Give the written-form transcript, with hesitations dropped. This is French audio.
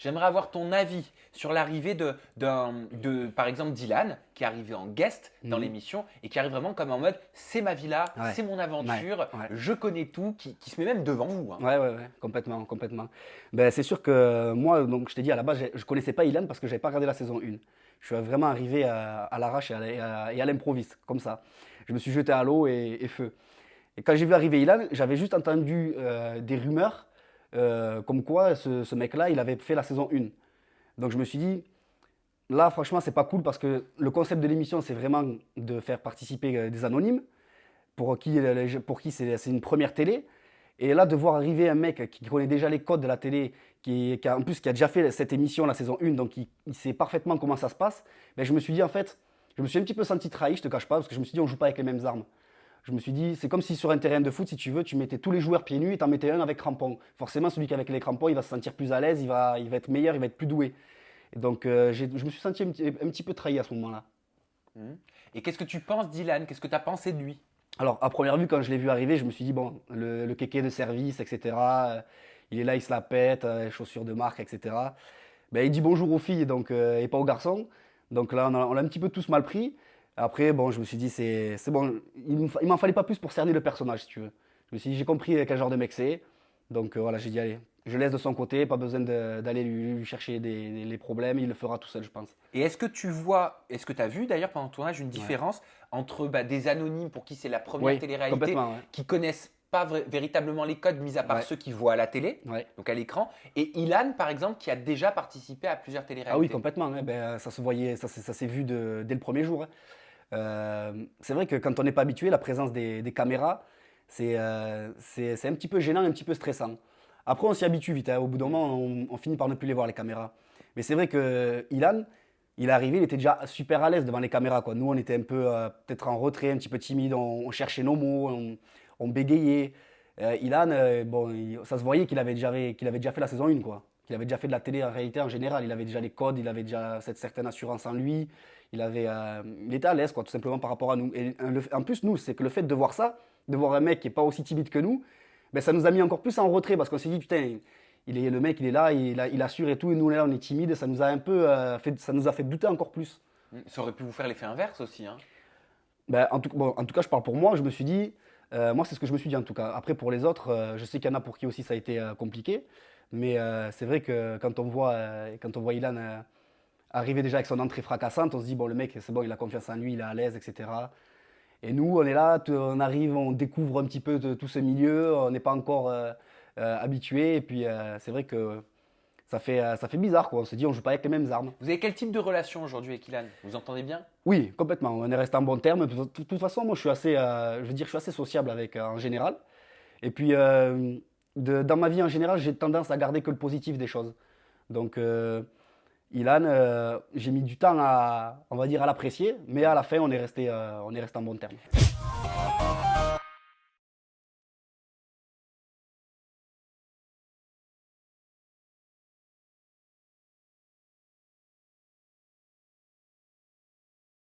j'aimerais avoir ton avis sur l'arrivée par exemple, Dylan, qui est arrivé en guest dans l'émission et qui arrive vraiment comme en mode c'est ma villa, Ouais. c'est mon aventure, Ouais. je connais tout, qui se met même devant vous, hein. Ouais, complètement, complètement. Ben, c'est sûr que moi, donc, je t'ai dit à la base, je connaissais pas Ilan parce que j'avais pas regardé la saison 1. Je suis vraiment arrivé à l'arrache et à l'improviste, comme ça. Je me suis jeté à l'eau et feu. Et quand j'ai vu arriver Ilan, j'avais juste entendu des rumeurs comme quoi ce mec-là, il avait fait la saison 1. Donc je me suis dit, là, franchement, c'est pas cool parce que le concept de l'émission, c'est vraiment de faire participer des anonymes pour qui c'est une première télé. Et là, de voir arriver un mec qui connaît déjà les codes de la télé, en plus qui a déjà fait cette émission, la saison 1, donc il sait parfaitement comment ça se passe, ben, je me suis dit, en fait, je me suis un petit peu senti trahi, je te cache pas, parce que je me suis dit, on joue pas avec les mêmes armes. Je me suis dit, c'est comme si sur un terrain de foot, si tu veux, tu mettais tous les joueurs pieds nus et t'en mettais un avec crampons. Forcément, celui qui est avec les crampons, il va se sentir plus à l'aise, il va être meilleur, il va être plus doué. Et donc, je me suis senti un petit peu trahi à ce moment-là. Mhm. Et qu'est-ce que tu penses d'Ilan? Qu'est-ce que tu as pensé de lui? Alors, à première vue, quand je l'ai vu arriver, je me suis dit, bon, le kéké de service, etc. Il est là, il se la pète, chaussures de marque, etc. Ben, il dit bonjour aux filles et pas aux garçons. Donc là, on l'a un petit peu tous mal pris. Après, bon, je me suis dit, c'est bon, il m'en fallait pas plus pour cerner le personnage, si tu veux. Je me suis dit, j'ai compris quel genre de mec c'est. Donc voilà, j'ai dit, allez, je laisse de son côté, pas besoin d'aller lui chercher les problèmes, il le fera tout seul, je pense. Et est-ce que tu as vu d'ailleurs pendant le tournage une différence entre des anonymes pour qui c'est la première Oui, télé-réalité, complètement, ouais. qui connaissent pas véritablement les codes, mis à part Ouais. ceux qui voient à la télé, Ouais. donc à l'écran, et Ilan par exemple qui a déjà participé à plusieurs Ah oui, télé-réalités. complètement, hein. Ben, ça se voyait, ça s'est vu dès le premier jour, hein. C'est vrai que quand on n'est pas habitué, la présence des caméras, c'est un petit peu gênant, un petit peu stressant. Après, on s'y habitue vite, hein. Au bout d'un moment, on finit par ne plus les voir, les caméras. Mais c'est vrai que Ilan, il est arrivé, il était déjà super à l'aise devant les caméras, quoi. Nous, on était un peu peut-être en retrait, un petit peu timide, on cherchait nos mots, on bégayait. Ilan, bon, ça se voyait qu'il avait déjà fait la saison 1, quoi. Qu'il avait déjà fait de la télé en réalité en général. Il avait déjà les codes, il avait déjà cette certaine assurance en lui. Il était à l'aise, quoi, tout simplement par rapport à nous. Et en plus, nous, c'est que le fait de voir ça, de voir un mec qui n'est pas aussi timide que nous, ben, ça nous a mis encore plus en retrait parce qu'on s'est dit, putain, le mec, il est là, il assure et tout, et nous, là, on est timide, ça nous a un peu ça nous a fait douter encore plus. Ça aurait pu vous faire l'effet inverse aussi, hein. Ben, en tout cas, je parle pour moi, je me suis dit, moi, c'est ce que je me suis dit en tout cas. Après, pour les autres, je sais qu'il y en a pour qui aussi ça a été compliqué, mais c'est vrai que quand on voit Ilan arriver déjà avec son entrée fracassante, on se dit, bon, le mec, c'est bon, il a confiance en lui, il est à l'aise, etc. Et nous, on est là, on arrive, on découvre un petit peu tout ce milieu, on n'est pas encore habitué. Et puis, c'est vrai que ça fait bizarre, quoi. On se dit, on joue pas avec les mêmes armes. Vous avez quel type de relation aujourd'hui avec Ilan? Vous entendez bien? Oui, complètement. On est resté en bon terme. De toute façon, moi, je suis assez, je veux dire, je suis assez sociable avec, en général. Et puis, dans ma vie en général, j'ai tendance à garder que le positif des choses. Donc, Ilan, j'ai mis du temps on va dire, à l'apprécier, mais à la fin, on est resté en bon terme.